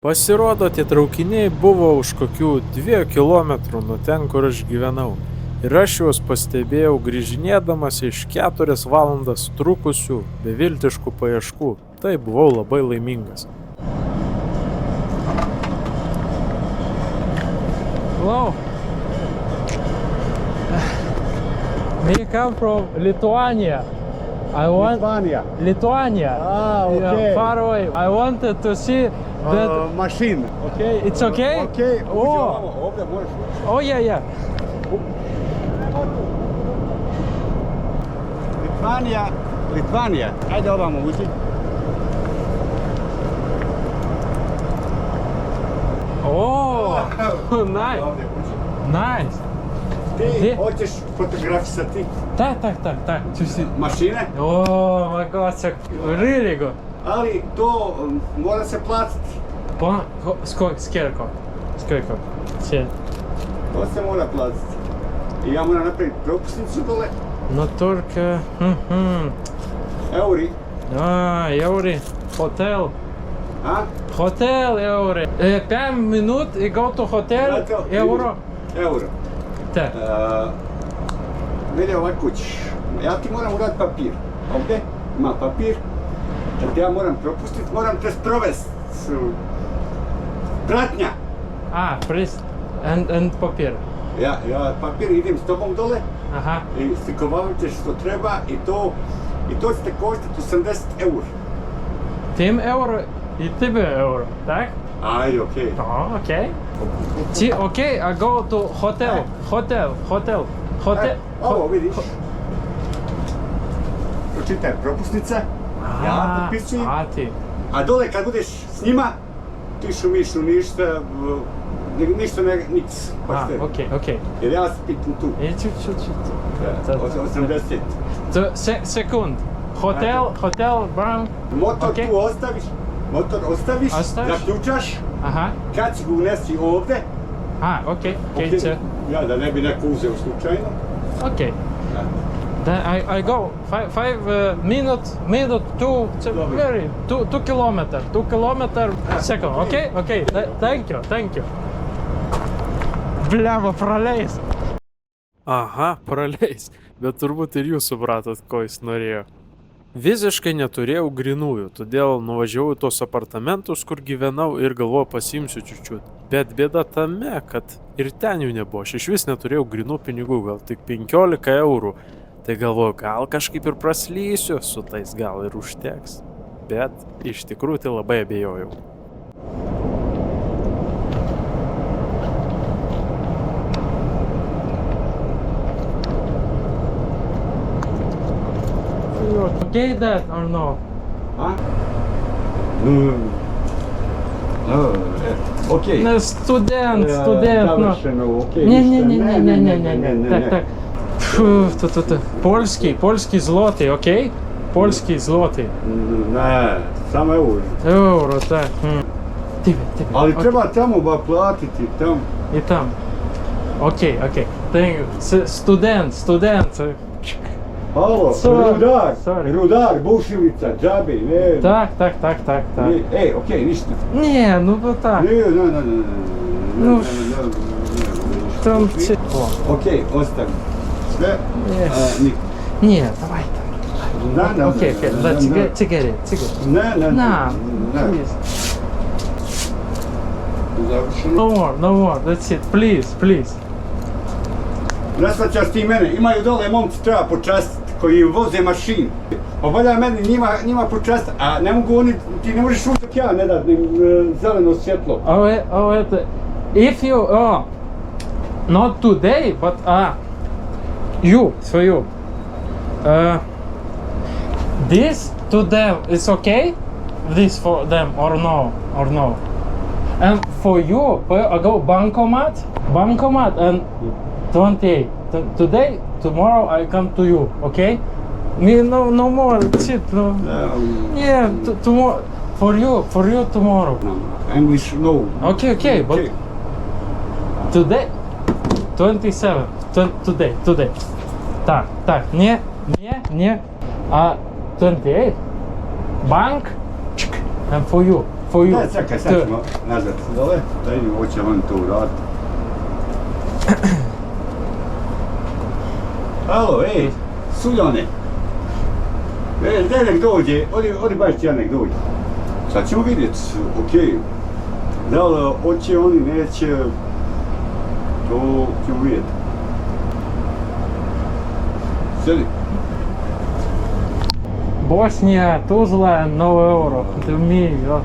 Pasirodo, tie traukiniai buvo už kokių 2 kilometrų nuo ten, kur aš gyvenau. Ir aš juos pastebėjau grįžinėdamas iš 4 valandas trukusių, beviltiškų paieškų. Tai buvau labai laimingas. Hello. Me come from Lithuania. I want Lithuania. Ah, okay. Yeah, far away. I wanted to see that. Machine. Okay, it's okay. Okay. Oh, Ovdje možeš. oh yeah, yeah. Litvanija. Ajde ovamo uđi. Oh, nice, Ovdje uđi. nice. Ti Gdje? hoćeš fotografisati Tak. To see. mašine, Oh my God, so really good. ali to mora se platiti. Сколько? Все. To se mora platiti. I ja moram napraviti propusnicu dole. Но только... Euri. Euri. Hotel. A? Hotel euri. 5 minut и go to hotel. Euro. Euro. Так. Vidi ovako ćeš. Ja ti moram uraditi papir. Ovdje ima papir. Da ti ja moram propustiti, moram te sprovesti. Pratnja. Please. And papir. Ja papir idem s tobom dole Aha. i stikovavit ćeš što treba i to će te koštati 80 eur. Tim euro и тебе euro, так? Ajde, okej. Oh, okay. Ti, okay, I go to hotel. Hotel. Ovo vidiš. Pročitaj propusnica. Ja potpisujem. Ti. A dole kad budeš s njima, ti šumišu ništa, nic. Okej. Jer ja se pitam tu. Чуть-чуть. 80. Sekund. Hotel, bram. Motor Okej. tu ostaviš, Ostaviš? zaključaš, Aha. kad ćeš ga unesti ovdje, Okej. ja da ne bi neko uzeo slučajno. Okay. Then I go 5 minute to very 2 kilometer 2 kilometer second. Okay. Thank you. Blemba, praleis. Aha, praleis. Bet turbūt ir jūs supratot, ko jis norėjo. Visiškai neturėjau grinųjų, todėl nuvažiavau į tos apartamentus, kur gyvenau ir galvojau pasiimsiu čiučiut. Bet bėda tame, kad ir ten jų nebuvo. Aš iš vis neturėjau grinų pinigų, gal tik 15 eurų. Tai galvoju, gal kažkaip ir praslysiu, su tais gal ir užteks. Bet iš tikrųjų tai labai abejojau. Okay that or no? A? Okej. No, student, no. Završeno, okej. Не. Так. Фу, Польский злотий, окей? Польский злотий. Ne, samo euro. Euro, так. Тебе. Ali treba tamo ba platiti, tam. И там. Окей. Thank you. Студент. Halo, Sorry. rudar, bušilica, džabi, ne. Так. Okej, ništa. Не, ну вот так. Ne. Ну, там... Okej, ostavi. Sve? Yes. Nik. Не, давай. Da. Окей, да, cigarette. Ne. На, please. Završeno. No more, that's it, please. Nesvaćaš ti mene, imaju dole momci treba počastiti koji voze mašin. Obavlja meni njima počastiti, a ne mogu oni, ti ne možeš ući dok ja ne dat zeleno svjetlo. Ovo это, if you, not today, but, for you. This to them is okay? This for them or no? And for you, I go bancomat and 28. Today, tomorrow I come to you, okay? Me no more, that's it. No. Yeah, tomorrow. For you tomorrow. English no. Okay, but today, 27. Today. Так, не. 28. Bank, and for you. For you. Da, čekaj, sad ćemo nazad dole, da vidimo, hoće on to uraditi. Alo, ej, Suljane. Gdje nek dođe, odi baš ti ja nek dođe. Sad ćemo vidjeti, okej. Da li hoće oni, neće, to ćemo vidjeti. Sjedi. Bosnija, Tuzla, Novo Euro. To mi, ja.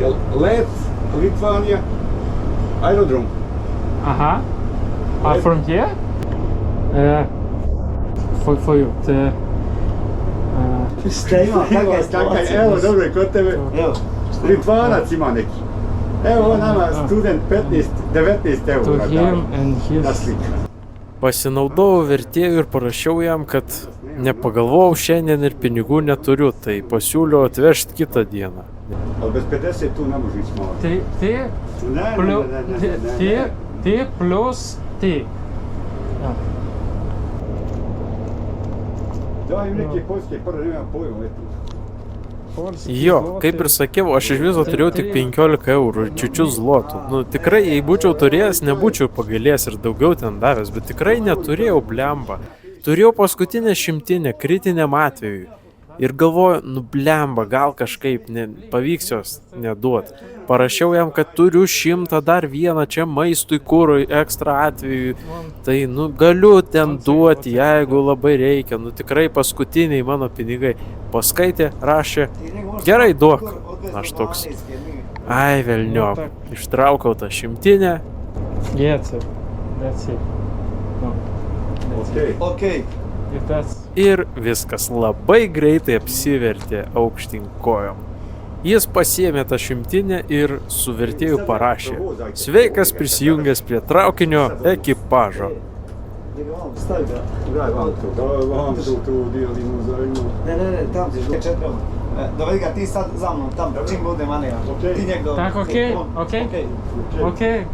Jel let, Litvanija, aerodrom. Aha. From here? For you. Šta ima? Kakva je situacija? Evo, dobro je kod tebe. Evo. Litvanac ima neki. Evo nama student 19 To eura him and na his... slika. Pasinaudojau vertėjų ir parašiau jam, kad nepagalvojau šiandien ir pinigų neturiu, tai pasiūliau atvežti kitą dieną. Ali bez 50 tu ne može ići malo. T plus T. Daj im neke poljske prve, nema pojma, eto. Jo, kaip ir sakiau, aš iš viso turėjau tik 15 eurų ir čiučiu zlotų. Nu, tikrai, jei būčiau turėjęs, nebūčiau pagalėjęs ir daugiau ten davęs, bet tikrai neturėjau blemba. Turėjau paskutinę šimtinę, kritiniam atvejui. Ir galvoju, nu blemba, gal kažkaip pavyks jos neduot. Parašiau jam, kad turiu 100 dar vieną čia maistui, kūrui, ekstra atveju. Tai, nu, galiu ten duoti, jeigu labai reikia. Nu, tikrai paskutiniai mano pinigai. Paskaitė, rašė, gerai duok. Aš toks, ai velniop, ištraukau tą šimtinę. That's it. That's it. No. Okej. Okej. If that's... Ir viskas labai greitai apsivertė aukštyn kojom. Jis pasiėmė tą šimtinę ir su vertėju parašė: sveikas prisijungęs prie traukinio ekipažo. Stavi ga. Daj vam to, da vam tu dijelimo zajedno. Ne, tam ti žele 4 eura. Dovedi ga ti sad za mnom, tam, čim bude manija. Okej. Ti njeg dovedi. Tak, okej. Okej. Okay. Okej.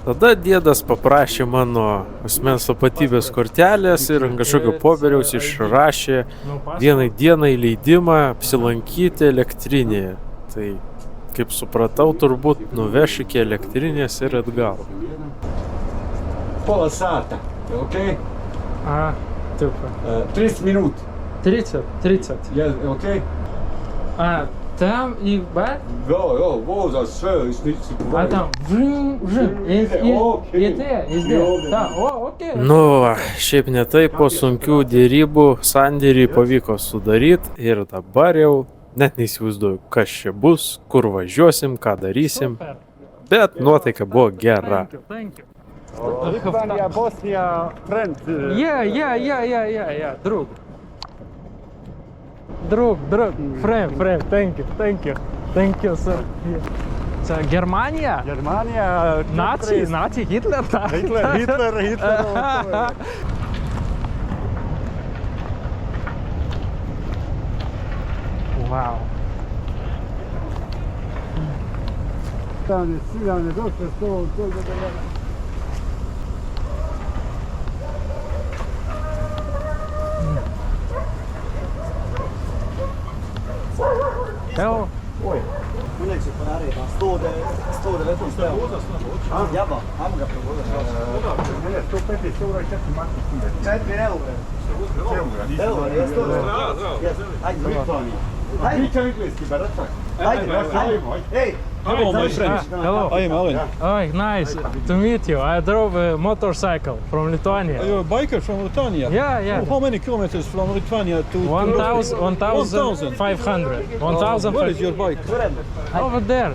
Tada dėdas paprašė mano asmens tapatybės kortelės ir ant kažkokio popieriaus išrašė vienai dienai leidimą apsilankyti elektrinėje. Tai, kaip supratau, turbūt nuveš iki elektrinės ir atgal. Pola sata, okej? Super. 30 minut. 30. Je, okej? Там и back? Jo, voza sve, isnici. Там vžim. Is there. Da, okej. Nu, šiaip ne taip, po sunkių dėrybų sandėrį pavyko sudaryti ir dabar jau net neįsivaizduoju, kas čia bus, kur važiuosim, ką darysim, bet nuotaika buvo gera. Thank you. Litvanija, Bosnija, friend. Yeah, Друг, friend, thank you, sir. Це Германія? Germanija, Наці, Гітлер, так? Hitler. Вау. Siljane, došle s tobom, to je da. Evo. Uljek će ponariti, 119 eura. Jaba, ajmo ga pogledati. Ne, 115 eura i 4 marke sinde. 4 eura. Evo, je 100 eura. Ajde, Litvanija. Ajde. Pričam engleski, baračak. Ajde. Ej, Hello, my friend. Hello. I am Alan. Oh, nice to meet you. I drove a motorcycle from Lithuania. You're a biker from Lithuania? Yeah. Oh, how many kilometers from Lithuania to... 1,500. Where is your bike? Over there.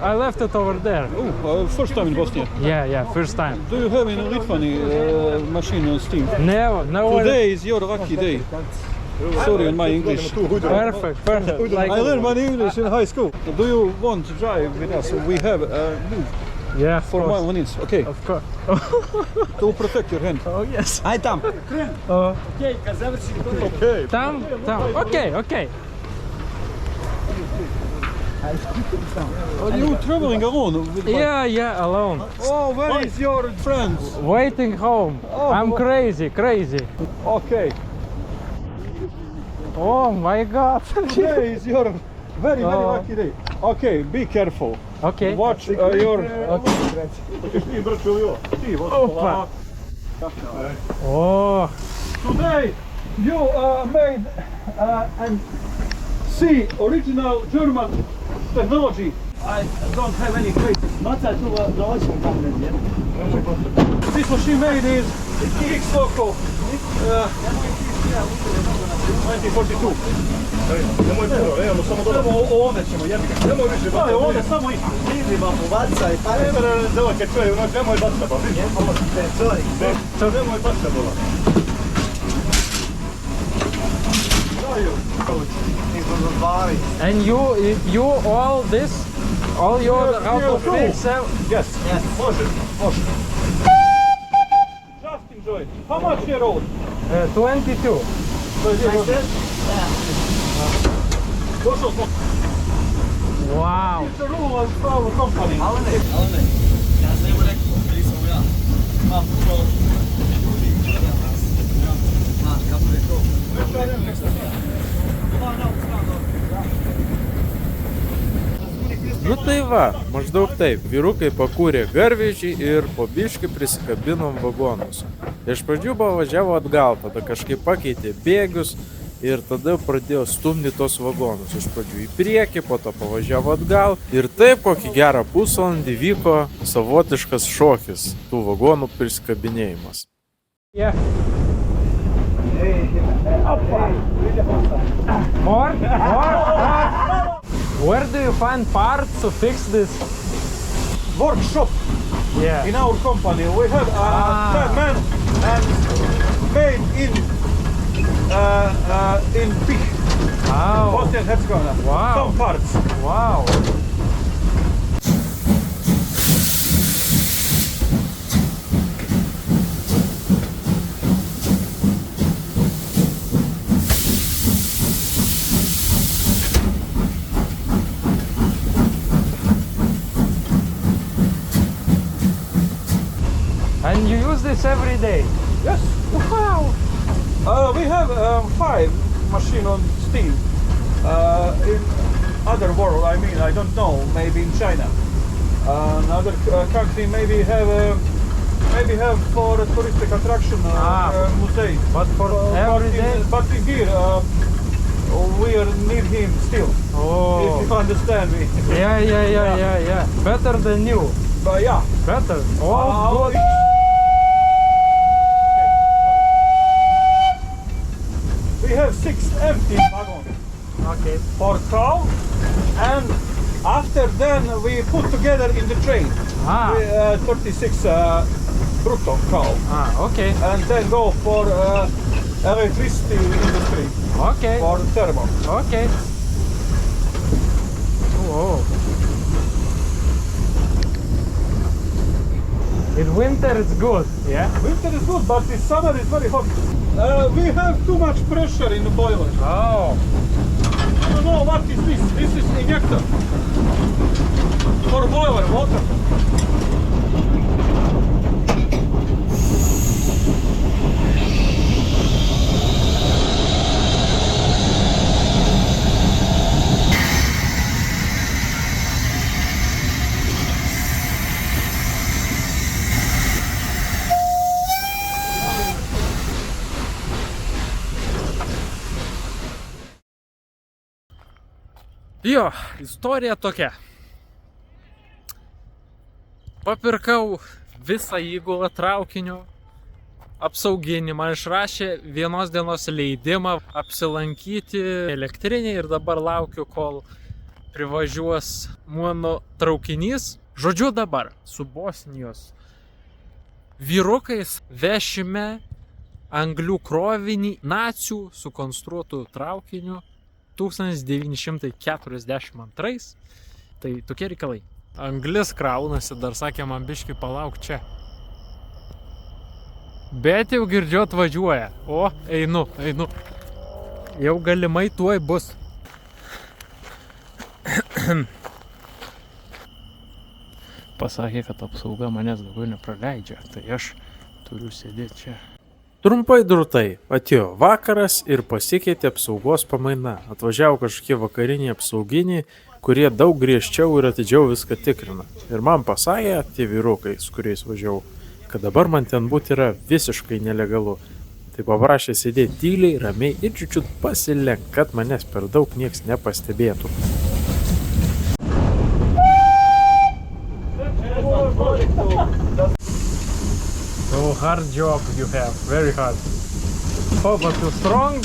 I left it over there. Oh, first time in Bosnia. Yeah, first time. Do you have in Lithuania machine on Steam? No. Today is your lucky day. Sorry on my English. Perfect. Like, I learned my English in high school. Do you want to drive with us? We have a move yeah, for 1 minute. Okay. Of course. To protect your hand. Oh, yes. ajde tam. Okej, kad završim to. Okej. Tam. Okay. Are you traveling alone with bike? Yeah, alone. Oh, where is your friends? Waiting home. Oh, I'm crazy. Okay. Oh my god. Today is your very Oh. lucky day. Okay, be careful. Okay. Watch your... Okay. Opa. Oh. Today you made and see original German technology. I don't have any faith. Matsa tu Deutschland kommen wir. This machine made is X Loco 1942. Samo ovdje ćemo jebiti. Nemoj više bacati. Ovdje samo ići. Idemo po Matsa i pa Ne mora da kad čuje, nemoj bacati. Nemoj bacati. And you all this, all your Yes, out of you fix. Yes. Može. Just enjoy. How much year old? 22. Došao smo. Wow. It's a rule of our company. Ale ne. Ja sam jemu rekao, nisam ja. Imam to. Znaš kako je to? Nu tai va, maždaug taip, vyrukai pakūrė garvežį ir po biškį prisikabinom vagonus. Iš pradžių važiavo atgal, tada kažkaip pakeitė bėgius ir tada pradėjo stumdyti tos vagonus. Iš pradžių į priekį, po to pavažiavo atgal ir taip kokį gerą pusvalandį vyko savotiškas šokis, tų vagonų prisikabinėjimas. Yeah. More? Where do you find parts to fix this? Workshop Yeah. in our company. We have a man and made in Pich, Wow. Bosnia and Herzegovina. Wow. Some parts. Wow. And you use this every day? Yes. Wow. We have 5 machine on steam. In other world, I mean, I don't know, maybe in China. Another country maybe have for a touristic attraction museum. But for every day? But in here, we are near him still. If Oh. you understand me. Yeah. Better than you. But yeah. Better. Oh, good. We have 6 empty wagons Okay. for cow, and after then we put together in the train. Ah. 36 brutto cow, Okay. and then go for electricity industry Okay. for thermal. Okay. Oh. In winter it's good, yeah? Winter is good, but in summer is very hot. We have too much pressure in the boiler. Oh. I don't know what is this. This is injector for boiler water. Jo, istorija tokia. Papirkau visą įgulą traukinio, apsauginimą, išrašė vienos dienos leidimą apsilankyti elektrinėje ir dabar laukiu, kol privažiuos mano traukinys. Žodžiu, dabar su Bosnijos vyrukais vešime anglių krovinį nacių sukonstruotų traukinių 1942. Tai tokie reikalai. Anglis kraunasi, dar sakė man biškį palauk čia. Bet jau girdžiu atvažiuoja. O, einu. Jau galimai tuoj bus. Pasakė, kad apsauga manęs daugiau nepraleidžia, tai aš turiu sėdėti čia. Trumpai drūtai, atėjo vakaras ir pasikeitė apsaugos pamaina. Atvažiavo kažkokie vakariniai apsauginiai, kurie daug griežčiau ir atidžiau viską tikrina. Ir man pasakė, tie vyrukai, su kuriais važiavau, kad dabar man ten būti yra visiškai nelegalu. Tai paprašė sėdėti tyliai, ramiai ir čiučiut pasilenk, kad manęs per daug nieks nepastebėtų. So hard job you have, very hard. Oh, but you strong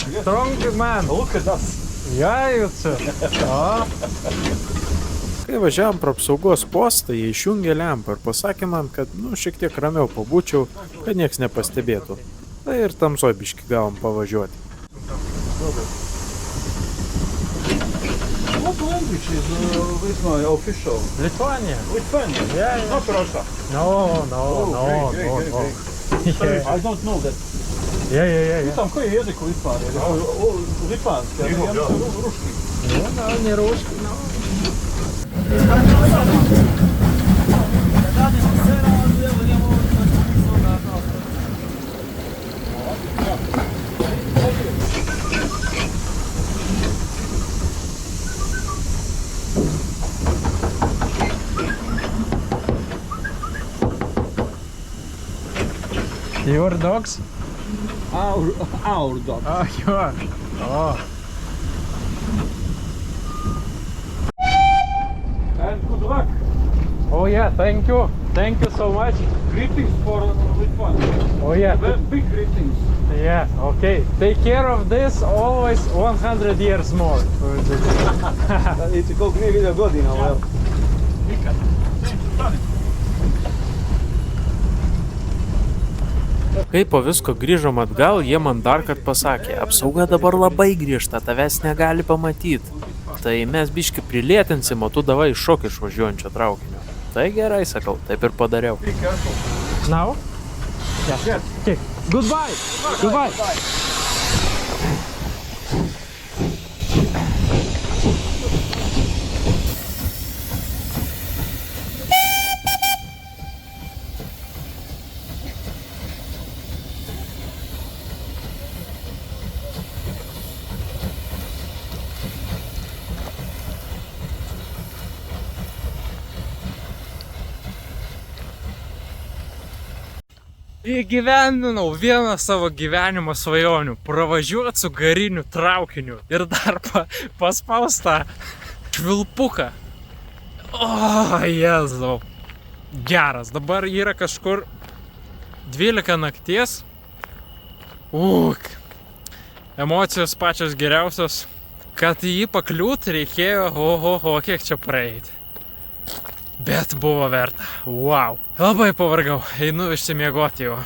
man. Look at us. Yeah, you too. Oh. Kai važiavom pro apsaugos postą, jie išjungė lempą ir pasakė man, kad, šiek tiek ramiau pabūčiau, kad nieks nepastebėtų. Tai ir tamsoj biškį gavom pavažiuoti. What language is with my official? Lithuania. Lithuania. Yeah. Not Russia. No. Sorry, I don't know that. Yeah. Там koji jezik u Litvaniji? Litvanski, ja ruski. No, не русский, no. Your dogs? Our dog. Oh, your. Oh. And good luck. Oh yeah, thank you. Thank you so much. Greetings for Lithuania. Oh yeah. Very big greetings. Yeah, okay. Take care of this always 100 years more. Niti koliko nije vidio godina, ali evo. Nikad. Kai po visko grįžom atgal, jie man dar kad pasakė, apsauga dabar labai griežta, tavęs negali pamatyti. Tai mes biški prilėtinsim, o tu davai šok iš važiuojančio traukinio. Tai gerai, sakau, taip ir padariau. Be careful. Now? Yes. Okay. Goodbye. Goodbye. Įgyvendinau vieną savo gyvenimo svajonių - pravažiuoti su gariniu traukiniu ir dar paspaustą švilpuką. O, Jėzau. Geras, dabar yra kažkur 12 nakties. Emocijos pačios geriausios. Kad į jį pakliūt reikėjo, kiek čia praeiti. Bet buvo verta. Wow. Labai pavargau. Einu išsimiegoti jau.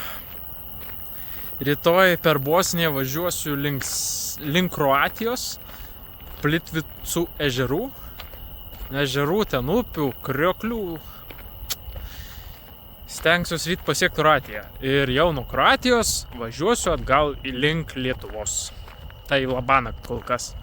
Rytoj per Bosniją važiuosiu link Kroatijos, Plitvicų ežerų. Ežerų, ten upių, krioklių. Stengsiuosi ryt pasiekti Kroatiją. Ir jau nuo Kroatijos važiuosiu atgal į link Lietuvos. Tai labanakt kol kas.